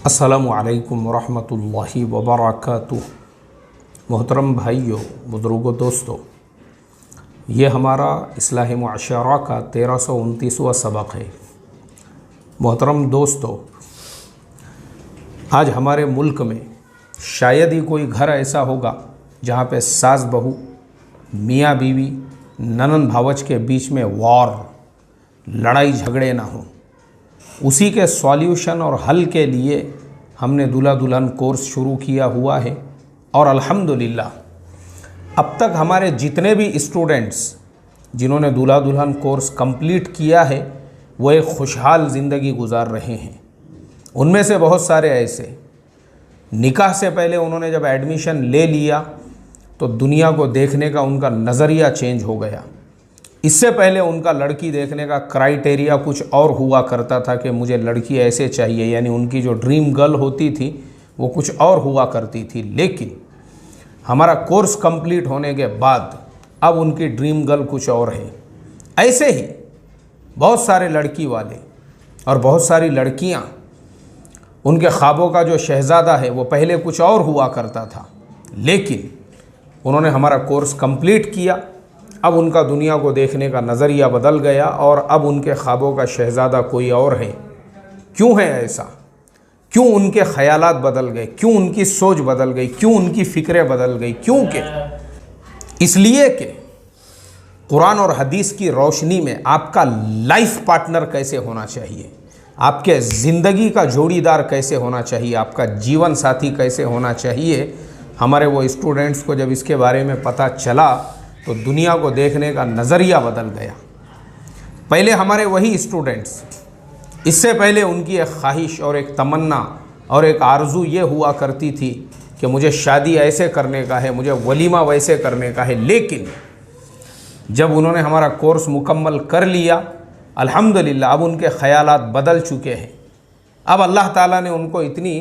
अस्सलामु अलैकुम वरहमतुल्लाहि वबरकातुह। मोहतरम भाइयों, बुज़ुर्गों, दोस्तों, ये हमारा इस्लाह मुआशरा का 1329वां सबक है। मोहतरम दोस्तों, आज हमारे मुल्क में शायद ही कोई घर ऐसा होगा जहाँ पे सास बहू, मियाँ बीवी, ननंद भावच के बीच में वॉर, लड़ाई झगड़े ना हों। उसी के सॉल्यूशन और हल के लिए हमने दूल्हा दुल्हन कोर्स शुरू किया हुआ है और अल्हम्दुलिल्लाह अब तक हमारे जितने भी स्टूडेंट्स जिन्होंने दूल्हा दुल्हन कोर्स कंप्लीट किया है वो एक खुशहाल ज़िंदगी गुजार रहे हैं। उनमें से बहुत सारे ऐसे निकाह से पहले उन्होंने जब एडमिशन ले लिया तो दुनिया को देखने का उनका नज़रिया चेंज हो गया। इससे पहले उनका लड़की देखने का क्राइटेरिया कुछ और हुआ करता था कि मुझे लड़की ऐसे चाहिए, यानी उनकी जो ड्रीम गर्ल होती थी वो कुछ और हुआ करती थी। लेकिन हमारा कोर्स कंप्लीट होने के बाद अब उनकी ड्रीम गर्ल कुछ और है। ऐसे ही बहुत सारे लड़की वाले और बहुत सारी लड़कियां, उनके ख्वाबों का जो शहज़ादा है वो पहले कुछ और हुआ करता था, लेकिन उन्होंने हमारा कोर्स कंप्लीट किया। अब उनका दुनिया को देखने का नज़रिया बदल गया और अब उनके ख्वाबों का शहज़ादा कोई और है। क्यों है ऐसा? क्यों उनके ख़यालात बदल गए? क्यों उनकी सोच बदल गई? क्यों उनकी फ़िक्रें बदल गई? क्योंकि इसलिए कि कुरान और हदीस की रोशनी में आपका लाइफ पार्टनर कैसे होना चाहिए, आपके ज़िंदगी का जोड़ीदार कैसे होना चाहिए, आपका जीवन साथी कैसे होना चाहिए, हमारे वो स्टूडेंट्स को जब इसके बारे में पता चला तो दुनिया को देखने का नज़रिया बदल गया। पहले हमारे वही स्टूडेंट्स, इससे पहले उनकी एक ख्वाहिश और एक तमन्ना और एक आरज़ू ये हुआ करती थी कि मुझे शादी ऐसे करने का है, मुझे वलीमा वैसे करने का है। लेकिन जब उन्होंने हमारा कोर्स मुकम्मल कर लिया, अल्हम्दुलिल्लाह अब उनके ख़यालात बदल चुके हैं। अब अल्लाह ताला ने उनको इतनी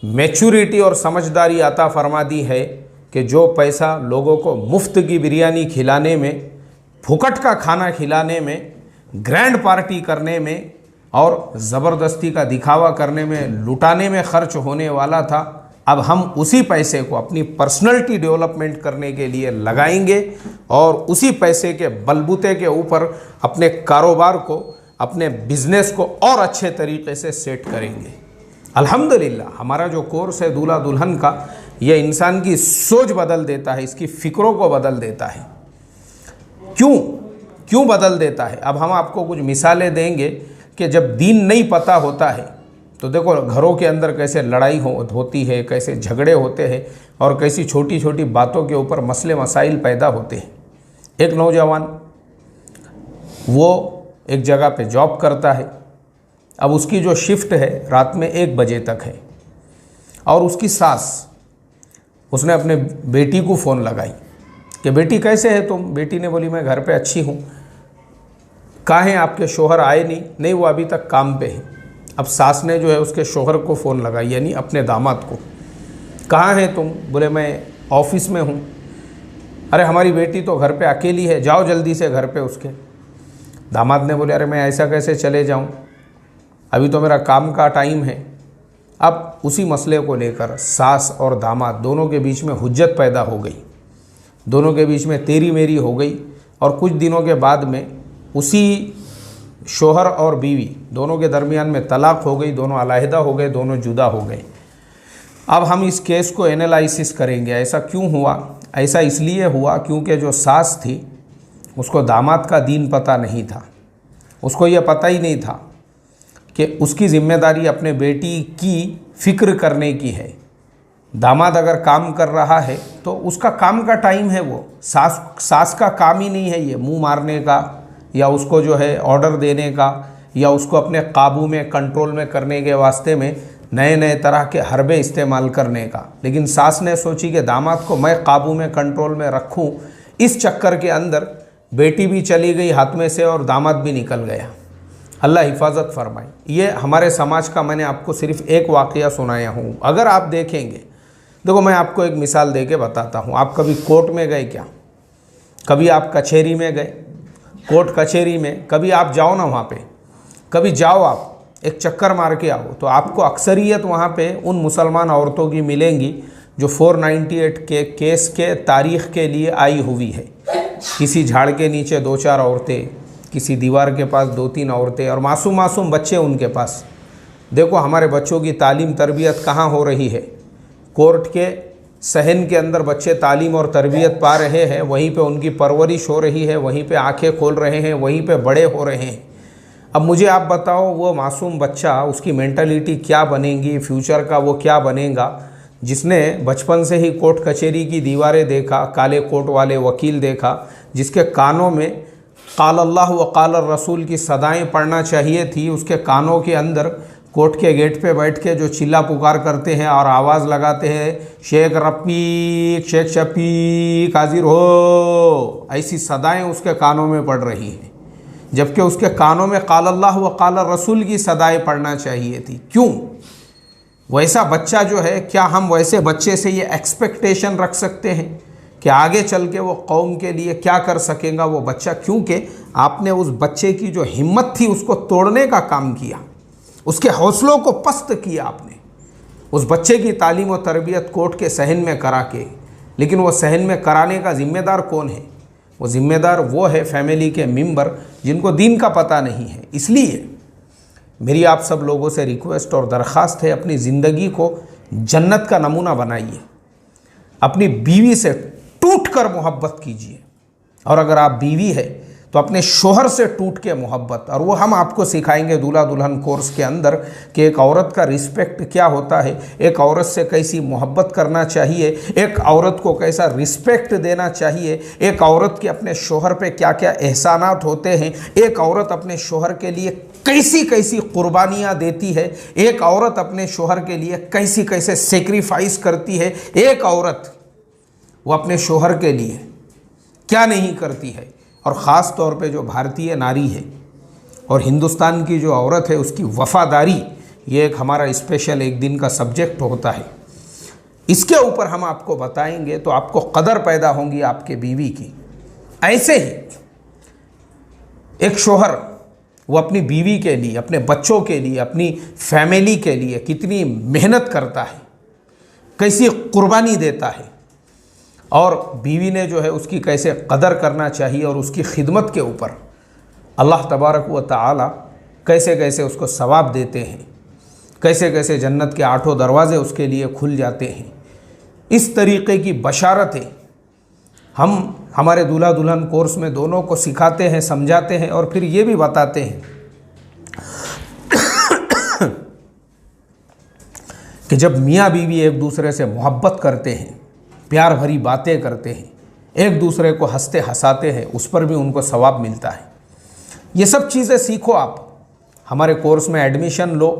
मैच्योरिटी और समझदारी अता फरमा दी है कि जो पैसा लोगों को मुफ्त की बिरयानी खिलाने में, फुकट का खाना खिलाने में, ग्रैंड पार्टी करने में और ज़बरदस्ती का दिखावा करने में, लुटाने में खर्च होने वाला था, अब हम उसी पैसे को अपनी पर्सनैलिटी डेवलपमेंट करने के लिए लगाएंगे और उसी पैसे के बलबूते के ऊपर अपने कारोबार को, अपने बिज़नेस को और अच्छे तरीके से सेट करेंगे। अल्हम्दुलिल्लाह हमारा जो कोर्स है दूल्हा दुल्हन का, यह इंसान की सोच बदल देता है, इसकी फ़िक्रों को बदल देता है। क्यों बदल देता है? अब हम आपको कुछ मिसालें देंगे कि जब दीन नहीं पता होता है तो देखो घरों के अंदर कैसे लड़ाई होती है, कैसे झगड़े होते हैं और कैसी छोटी छोटी बातों के ऊपर मसले मसाइल पैदा होते हैं। एक नौजवान वो एक जगह पे जॉब करता है। अब उसकी जो शिफ्ट है रात में 1 बजे तक है और उसकी सास, उसने अपने बेटी को फ़ोन लगाई कि बेटी कैसे है तुम? बेटी ने बोली मैं घर पे अच्छी हूँ। कहाँ हैं आपके शोहर? आए नहीं, वो अभी तक काम पे हैं। अब सास ने जो है उसके शोहर को फ़ोन लगाई, यानी अपने दामाद को। कहाँ हैं तुम? बोले मैं ऑफिस में हूँ। अरे हमारी बेटी तो घर पे अकेली है, जाओ जल्दी से घर पे उसके। दामाद ने बोले अरे मैं ऐसा कैसे चले जाऊँ, अभी तो मेरा काम का टाइम है। अब उसी मसले को लेकर सास और दामाद दोनों के बीच में हुज्जत पैदा हो गई, दोनों के बीच में तेरी मेरी हो गई और कुछ दिनों के बाद में उसी शोहर और बीवी दोनों के दरमियान में तलाक हो गई, दोनों अलहदा हो गए, दोनों जुदा हो गए। अब हम इस केस को एनालिसिस करेंगे, ऐसा क्यों हुआ? ऐसा इसलिए हुआ क्योंकि जो सास थी उसको दामाद का दीन पता नहीं था। उसको यह पता ही नहीं था कि उसकी ज़िम्मेदारी अपने बेटी की फ़िक्र करने की है। दामाद अगर काम कर रहा है तो उसका काम का टाइम है, वो सास का काम ही नहीं है ये मुंह मारने का या उसको जो है ऑर्डर देने का या उसको अपने काबू में, कंट्रोल में करने के वास्ते में नए नए तरह के हरबे इस्तेमाल करने का। लेकिन सास ने सोची कि दामाद को मैं काबू में, कंट्रोल में रखूं। इस चक्कर के अंदर बेटी भी चली गई हाथ में से और दामाद भी निकल गया। अल्लाह हिफाजत फरमाए। ये हमारे समाज का मैंने आपको सिर्फ एक वाक़या सुनाया हूँ। अगर आप देखेंगे, देखो मैं आपको एक मिसाल दे के बताता हूँ। आप कभी कोर्ट में गए क्या? कभी आप कचहरी में गए? कोर्ट कचहरी में कभी आप जाओ ना, वहाँ पे कभी जाओ आप, एक चक्कर मार के आओ, तो आपको अक्सरियत वहाँ पे उन मुसलमान औरतों की मिलेंगी जो 498 के केस के तारीख़ के लिए आई हुई है। किसी झाड़ के नीचे 2-4 औरतें, किसी दीवार के पास 2-3 औरतें और मासूम मासूम बच्चे उनके पास। देखो हमारे बच्चों की तालीम तरबियत कहाँ हो रही है? कोर्ट के सहन के अंदर बच्चे तालीम और तरबियत पा रहे हैं, वहीं पे उनकी परवरिश हो रही है, वहीं पे आंखें खोल रहे हैं, वहीं पे बड़े हो रहे हैं। अब मुझे आप बताओ वो मासूम बच्चा, उसकी मेंटालिटी क्या बनेगी, फ्यूचर का वो क्या बनेगा, जिसने बचपन से ही कोर्ट कचहरी की दीवारें देखा, काले कोट वाले वकील देखा, जिसके कानों में क़ाल अल्लाह व क़ाल रसूल की सदाएं पढ़ना चाहिए थी, उसके कानों के अंदर कोर्ट के गेट पे बैठ के जो चिल्ला पुकार करते हैं और आवाज़ लगाते हैं, शेख रफ़ीक, शेख शफीक हाजिर हो, ऐसी सदाएं उसके कानों में पड़ रही हैं, जबकि उसके कानों में क़ाल अल्लाह व क़ाल रसूल की सदाएं पढ़ना चाहिए थी। क्यों? वैसा बच्चा जो है, क्या हम वैसे बच्चे से ये एक्सपेक्टेशन रख सकते हैं कि आगे चल के वो कौम के लिए क्या कर सकेगा वो बच्चा? क्योंकि आपने उस बच्चे की जो हिम्मत थी उसको तोड़ने का काम किया, उसके हौसलों को पस्त किया आपने। उस बच्चे की तालीम और तरबियत कोर्ट के सहन में करा के, लेकिन वो सहन में कराने का ज़िम्मेदार कौन है? वो ज़िम्मेदार वो है फैमिली के मेंबर जिनको दीन का पता नहीं है। इसलिए मेरी आप सब लोगों से रिक्वेस्ट और दरख्वास्त है, अपनी ज़िंदगी को जन्नत का नमूना बनाइए। अपनी बीवी से टूट कर मोहब्बत कीजिए, और अगर आप बीवी है तो अपने शोहर से टूट के मोहब्बत। और वो हम आपको सिखाएंगे दूल्हा दुल्हन कोर्स के अंदर कि एक औरत का रिस्पेक्ट क्या होता है, एक औरत से कैसी मोहब्बत करना चाहिए, एक औरत को कैसा रिस्पेक्ट देना चाहिए, एक औरत के अपने शोहर पे क्या क्या एहसानात होते हैं, एक औरत अपने शोहर के लिए कैसी कैसी कुर्बानियाँ देती है, एक औरत अपने शोहर के लिए कैसी कैसे सेक्रीफाइस करती है, एक औरत वो अपने शोहर के लिए क्या नहीं करती है। और ख़ास तौर पे जो भारतीय नारी है और हिंदुस्तान की जो औरत है उसकी वफ़ादारी, ये एक हमारा स्पेशल एक दिन का सब्जेक्ट होता है। इसके ऊपर हम आपको बताएंगे तो आपको कदर पैदा होंगी आपके बीवी की। ऐसे ही एक शोहर वो अपनी बीवी के लिए, अपने बच्चों के लिए, अपनी फैमिली के लिए कितनी मेहनत करता है, कैसी कुर्बानी देता है, और बीवी ने जो है उसकी कैसे कदर करना चाहिए, और उसकी खिदमत के ऊपर अल्लाह तबारक व तआला कैसे कैसे उसको सवाब देते हैं, कैसे कैसे जन्नत के 8 दरवाज़े उसके लिए खुल जाते हैं। इस तरीक़े की बशारतें हम हमारे दूल्हा दुल्हन कोर्स में दोनों को सिखाते हैं, समझाते हैं, और फिर ये भी बताते हैं कि जब मियाँ बीवी एक दूसरे से मोहब्बत करते हैं, प्यार भरी बातें करते हैं, एक दूसरे को हंसते हंसाते हैं, उस पर भी उनको सवाब मिलता है। ये सब चीज़ें सीखो आप, हमारे कोर्स में एडमिशन लो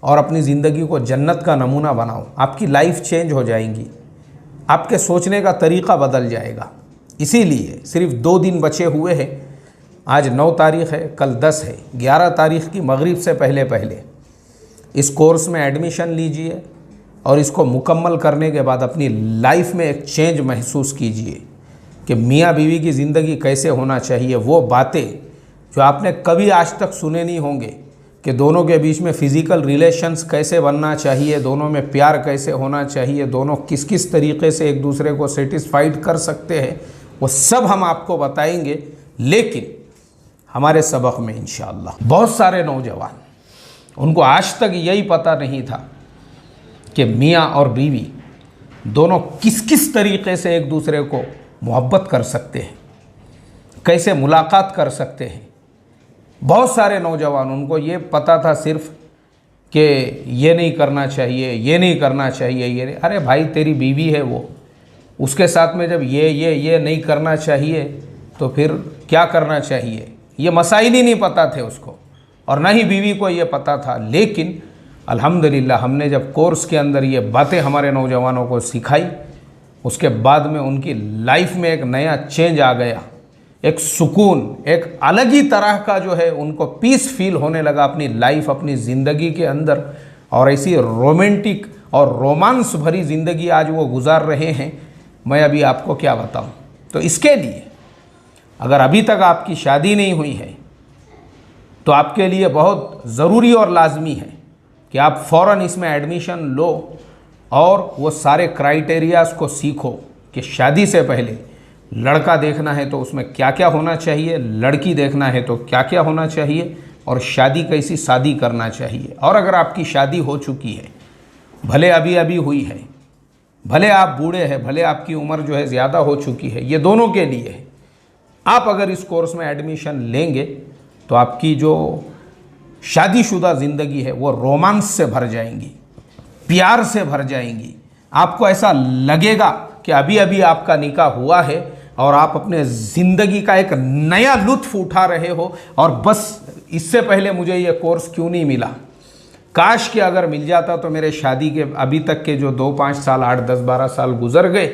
और अपनी ज़िंदगी को जन्नत का नमूना बनाओ। आपकी लाइफ चेंज हो जाएगी, आपके सोचने का तरीक़ा बदल जाएगा। इसीलिए सिर्फ 2 दिन बचे हुए हैं। आज 9 तारीख़ है, कल 10 है। 11 तारीख़ की मगरिब से पहले पहले इस कोर्स में एडमिशन लीजिए और इसको मुकम्मल करने के बाद अपनी लाइफ में एक चेंज महसूस कीजिए कि मियाँ बीवी की ज़िंदगी कैसे होना चाहिए। वो बातें जो आपने कभी आज तक सुने नहीं होंगे कि दोनों के बीच में फ़िज़िकल रिलेशंस कैसे बनना चाहिए, दोनों में प्यार कैसे होना चाहिए, दोनों किस किस तरीक़े से एक दूसरे को सेटिस्फाइड कर सकते हैं, वो सब हम आपको बताएंगे। लेकिन हमारे सबक में इंशाअल्लाह बहुत सारे नौजवान, उनको आज तक यही पता नहीं था कि मियाँ और बीवी दोनों किस किस तरीक़े से एक दूसरे को मोहब्बत कर सकते हैं, कैसे मुलाकात कर सकते हैं। बहुत सारे नौजवान, उनको ये पता था सिर्फ कि ये नहीं करना चाहिए, ये नहीं करना चाहिए, ये नहीं। अरे भाई, तेरी बीवी है वो, उसके साथ में जब ये नहीं करना चाहिए तो फिर क्या करना चाहिए, ये मसाइल ही नहीं पता थे उसको, और ना ही बीवी को ये पता था। लेकिन अल्हम्दुलिल्लाह हमने जब कोर्स के अंदर ये बातें हमारे नौजवानों को सिखाई, उसके बाद में उनकी लाइफ में एक नया चेंज आ गया, एक सुकून, एक अलग ही तरह का जो है उनको पीस फील होने लगा अपनी लाइफ, अपनी ज़िंदगी के अंदर। और ऐसी रोमांटिक और रोमांस भरी ज़िंदगी आज वो गुजार रहे हैं, मैं अभी आपको क्या बताऊं। तो इसके लिए अगर अभी तक आपकी शादी नहीं हुई है तो आपके लिए बहुत ज़रूरी और लाजमी है कि आप फ़ौरन इसमें एडमिशन लो और वो सारे क्राइटेरियाज़ को सीखो कि शादी से पहले लड़का देखना है तो उसमें क्या क्या होना चाहिए, लड़की देखना है तो क्या क्या होना चाहिए, और शादी कैसी शादी करना चाहिए। और अगर आपकी शादी हो चुकी है, भले अभी अभी हुई है, भले आप बूढ़े हैं, भले आपकी उम्र जो है ज़्यादा हो चुकी है, ये दोनों के लिए है। आप अगर इस कोर्स में एडमिशन लेंगे तो आपकी जो शादीशुदा ज़िंदगी है वो रोमांस से भर जाएंगी, प्यार से भर जाएंगी। आपको ऐसा लगेगा कि अभी अभी आपका निकाह हुआ है और आप अपने ज़िंदगी का एक नया लुत्फ़ उठा रहे हो, और बस इससे पहले मुझे ये कोर्स क्यों नहीं मिला, काश कि अगर मिल जाता तो मेरे शादी के अभी तक के जो 2-5 साल, 8-10-12 साल गुजर गए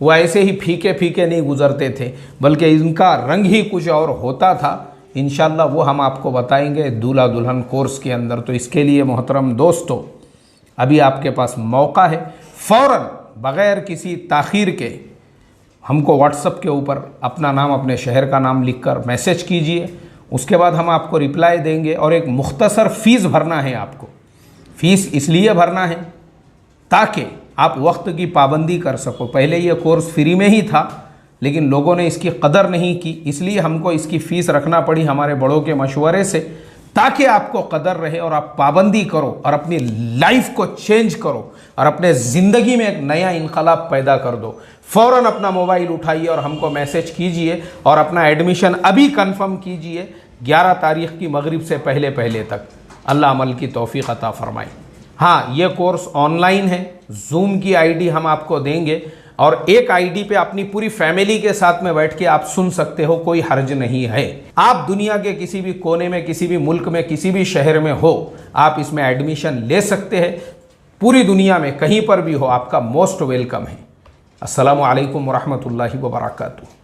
वो ऐसे ही फीके फीके नहीं गुजरते थे, बल्कि इनका रंग ही कुछ और होता था। इंशाल्लाह वो हम आपको बताएंगे दूल्हा दुल्हन कोर्स के अंदर। तो इसके लिए मोहतरम दोस्तों, अभी आपके पास मौका है, फ़ौरन बग़ैर किसी ताख़ीर के हमको व्हाट्सएप के ऊपर अपना नाम, अपने शहर का नाम लिखकर मैसेज कीजिए। उसके बाद हम आपको रिप्लाई देंगे, और एक मुख्तसर फ़ीस भरना है आपको। फ़ीस इसलिए भरना है ताकि आप वक्त की पाबंदी कर सको। पहले ये कोर्स फ्री में ही था, लेकिन लोगों ने इसकी कदर नहीं की, इसलिए हमको इसकी फ़ीस रखना पड़ी हमारे बड़ों के मशवरे से, ताकि आपको कदर रहे और आप पाबंदी करो और अपनी लाइफ को चेंज करो और अपने ज़िंदगी में एक नया इनकलाब पैदा कर दो। फ़ौरन अपना मोबाइल उठाइए और हमको मैसेज कीजिए और अपना एडमिशन अभी कंफर्म कीजिए 11 तारीख़ की मगरिब से पहले पहले तक। अल्लाह अमल की तौफ़ीक़ अता फ़रमाए। हाँ, ये कोर्स ऑनलाइन है, जूम की आईडी हम आपको देंगे, और एक आईडी पे अपनी पूरी फैमिली के साथ में बैठ के आप सुन सकते हो, कोई हर्ज नहीं है। आप दुनिया के किसी भी कोने में, किसी भी मुल्क में, किसी भी शहर में हो, आप इसमें एडमिशन ले सकते हैं। पूरी दुनिया में कहीं पर भी हो, आपका मोस्ट वेलकम है। अस्सलामु अलैकुम वरहमतुल्लाहि वबरकातुहू।